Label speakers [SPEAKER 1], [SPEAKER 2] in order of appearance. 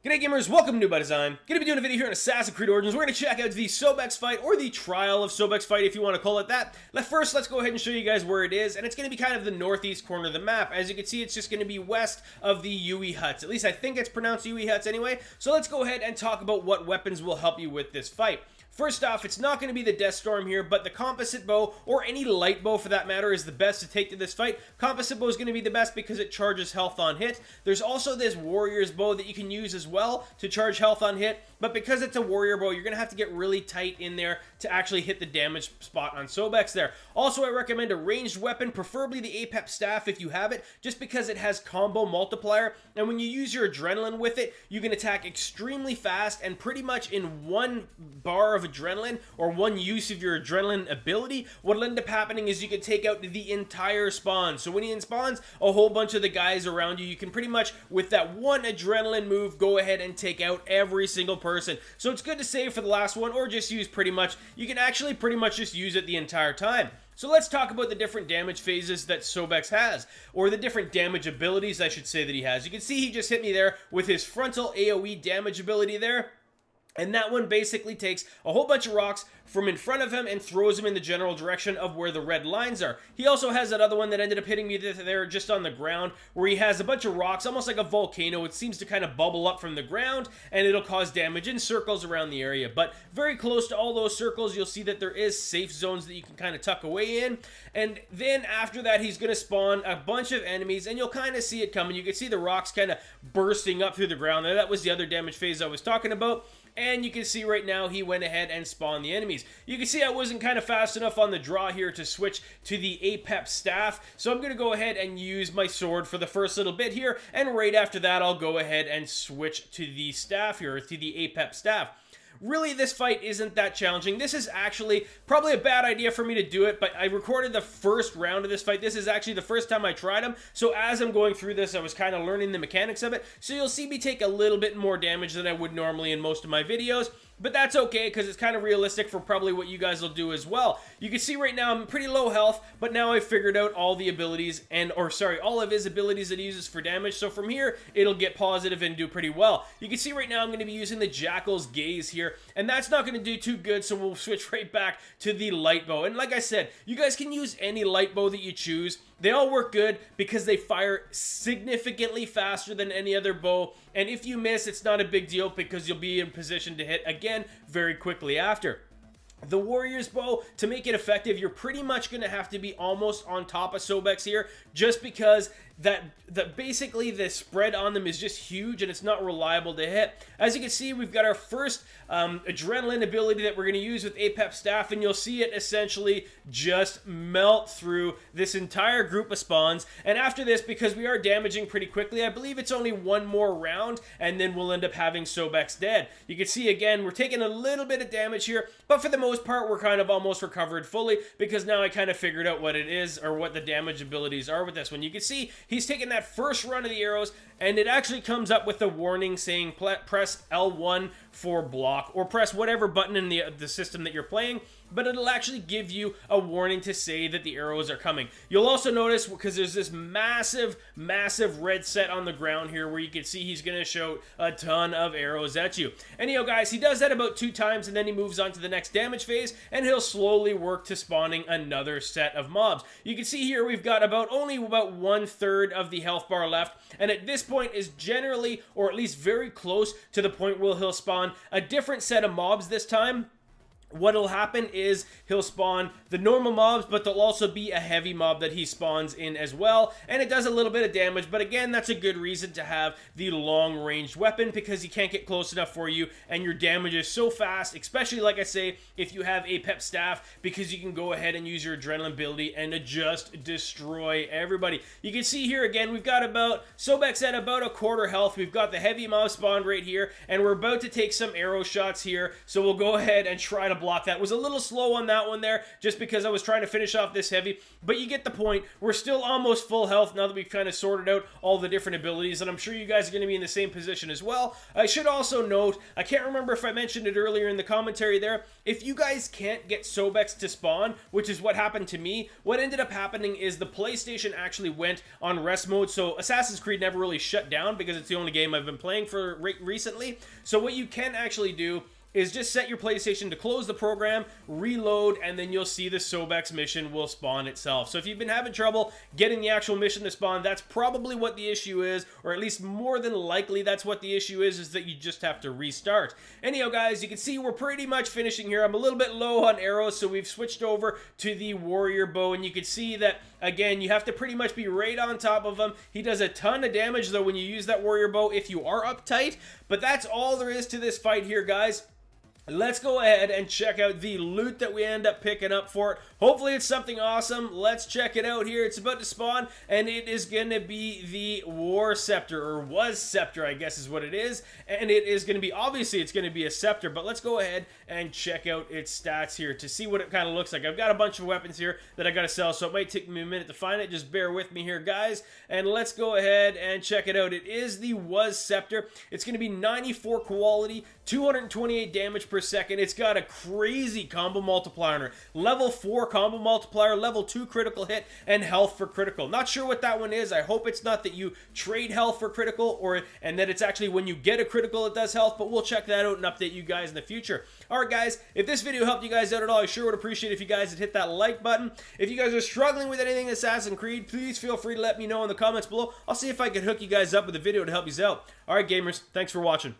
[SPEAKER 1] G'day gamers, welcome to New by Design. Gonna be doing a video here on Assassin's Creed Origins. We're gonna check out the Sobek's fight, or the trial of Sobek's fight if you want to call it that. First, let's go ahead and show you guys where it is, and it's gonna be kind of the northeast corner of the map. As you can see, it's just gonna be west of the Yui huts. At least I think it's pronounced Yui huts anyway. So let's go ahead and talk about what weapons will help you with this fight. First off, it's not going to be the Death Storm here, but the composite bow, or any light bow for that matter, is the best to take to this fight. Composite bow is going to be the best because it charges health on hit. There's also this warrior's bow that you can use as well to charge health on hit, but because it's a warrior bow, you're going to have to get really tight in there to actually hit the damage spot on Sobek's there. Also, I recommend a ranged weapon, preferably the Apep staff if you have it, just because it has combo multiplier, and when you use your adrenaline with it, you can attack extremely fast, and pretty much in one bar of adrenaline, or one use of your adrenaline ability, what'll end up happening is you can take out the entire spawn. So when he spawns a whole bunch of the guys around you, you can pretty much, with that one adrenaline move, go ahead and take out every single person. So it's good to save for the last one, or just use pretty much, you can actually pretty much just use it the entire time. So let's talk about the different damage phases that Sobek has, or the different damage abilities, I should say, that he has. You can see he just hit me there with his frontal AoE damage ability there. And that one basically takes a whole bunch of rocks from in front of him and throws him in the general direction of where the red lines are. He also has that other one that ended up hitting me there just on the ground, where he has a bunch of rocks, almost like a volcano. It seems to kind of bubble up from the ground, and it'll cause damage in circles around the area. But very close to all those circles, you'll see that there is safe zones that you can kind of tuck away in. And then after that, he's going to spawn a bunch of enemies, and you'll kind of see it coming. You can see the rocks kind of bursting up through the ground. That was the other damage phase I was talking about. And you can see right now he went ahead and spawned the enemies. You can see I wasn't kind of fast enough on the draw here to switch to the Apep staff. So I'm going to go ahead and use my sword for the first little bit here. And right after that, I'll go ahead and switch to the staff here, to the Apep staff. Really, this fight isn't that challenging. This is actually probably a bad idea for me to do it, but I recorded the first round of this fight. This is actually the first time I tried him, so as I'm going through this, I was kind of learning the mechanics of it, so you'll see me take a little bit more damage than I would normally in most of my videos, but that's okay, because it's kind of realistic for probably what you guys will do as well. You can see right now I'm pretty low health, but now I've figured out all the abilities, all of his abilities that he uses for damage, so from here, it'll get positive and do pretty well. You can see right now I'm going to be using the Jackal's Gaze here, and that's not going to do too good, so we'll switch right back to the light bow. And like I said, you guys can use any light bow that you choose. They all work good because they fire significantly faster than any other bow, and if you miss, it's not a big deal because you'll be in position to hit again very quickly after. The warrior's bow, to make it effective, you're pretty much going to have to be almost on top of Sobek's here, just because that basically the spread on them is just huge and it's not reliable to hit. As you can see, we've got our first adrenaline ability that we're going to use with Apep staff, and you'll see it essentially just melt through this entire group of spawns. And after this, because we are damaging pretty quickly, I believe it's only one more round and then we'll end up having Sobek's dead. You can see again, we're taking a little bit of damage here, but for the most part, we're kind of almost recovered fully, because now I kind of figured out what it is, or what the damage abilities are with this one. You can see he's taking that first run of the arrows, and it actually comes up with a warning saying press L1 for block, or press whatever button in the system that you're playing, but it'll actually give you a warning to say that the arrows are coming. You'll also notice, because there's this massive red set on the ground here, where you can see he's going to show a ton of arrows at you. Anyhow guys, he does that about 2 times, and then he moves on to the next damage phase, and he'll slowly work to spawning another set of mobs. You can see here we've got only about 1/3 of the health bar left, and at this point is generally, or at least very close to the point where he'll spawn a different set of mobs this time. What'll happen is he'll spawn the normal mobs, but there'll also be a heavy mob that he spawns in as well, and it does a little bit of damage, but again, that's a good reason to have the long-range weapon, because he can't get close enough for you, and your damage is so fast, especially, like I say, if you have Apep staff, because you can go ahead and use your adrenaline ability and just destroy everybody. You can see here again, we've got Sobek's at about a quarter health. We've got the heavy mob spawned right here, and we're about to take some arrow shots here, so we'll go ahead and try to block that. Was a little slow on that one there, just because I was trying to finish off this heavy, but you get the point. We're still almost full health now that we've kind of sorted out all the different abilities, and I'm sure you guys are going to be in the same position as well. I should also note, I can't remember if I mentioned it earlier in the commentary there, if you guys can't get Sobeks to spawn, which is what happened to me, what ended up happening is the PlayStation actually went on rest mode, so Assassin's Creed never really shut down because it's the only game I've been playing for recently. So what you can actually do is just set your PlayStation to close the program, reload, and then you'll see the Sobek's mission will spawn itself. So if you've been having trouble getting the actual mission to spawn, that's probably what the issue is, or at least more than likely that's what the issue is that you just have to restart. Anyhow, guys, you can see we're pretty much finishing here. I'm a little bit low on arrows, so we've switched over to the warrior bow, and you can see that, again, you have to pretty much be right on top of him. He does a ton of damage, though, when you use that warrior bow if you are uptight, but that's all there is to this fight here, guys. Let's go ahead and check out the loot that we end up picking up for it. Hopefully it's something awesome. Let's check it out here. It's about to spawn, and it is going to be the War Scepter, or was Scepter, I guess is what it is. And it is going to be, obviously it's going to be a Scepter, but let's go ahead and check out its stats here to see what it kind of looks like. I've got a bunch of weapons here that I got to sell, so it might take me a minute to find it. Just bear with me here, guys. And let's go ahead and check it out. It is the Was Scepter. It's going to be 94 quality, 228 damage per second. It's got a crazy combo multiplier. Level 4 combo multiplier, level 2 critical hit, and health for critical. Not sure what that one is. I hope it's not that you trade health for critical, and that it's actually when you get a critical it does health, but we'll check that out and update you guys in the future. Alright guys, if this video helped you guys out at all, I sure would appreciate it if you guys would hit that like button. If you guys are struggling with anything Assassin's Creed, please feel free to let me know in the comments below. I'll see if I can hook you guys up with a video to help you out. Alright gamers, thanks for watching.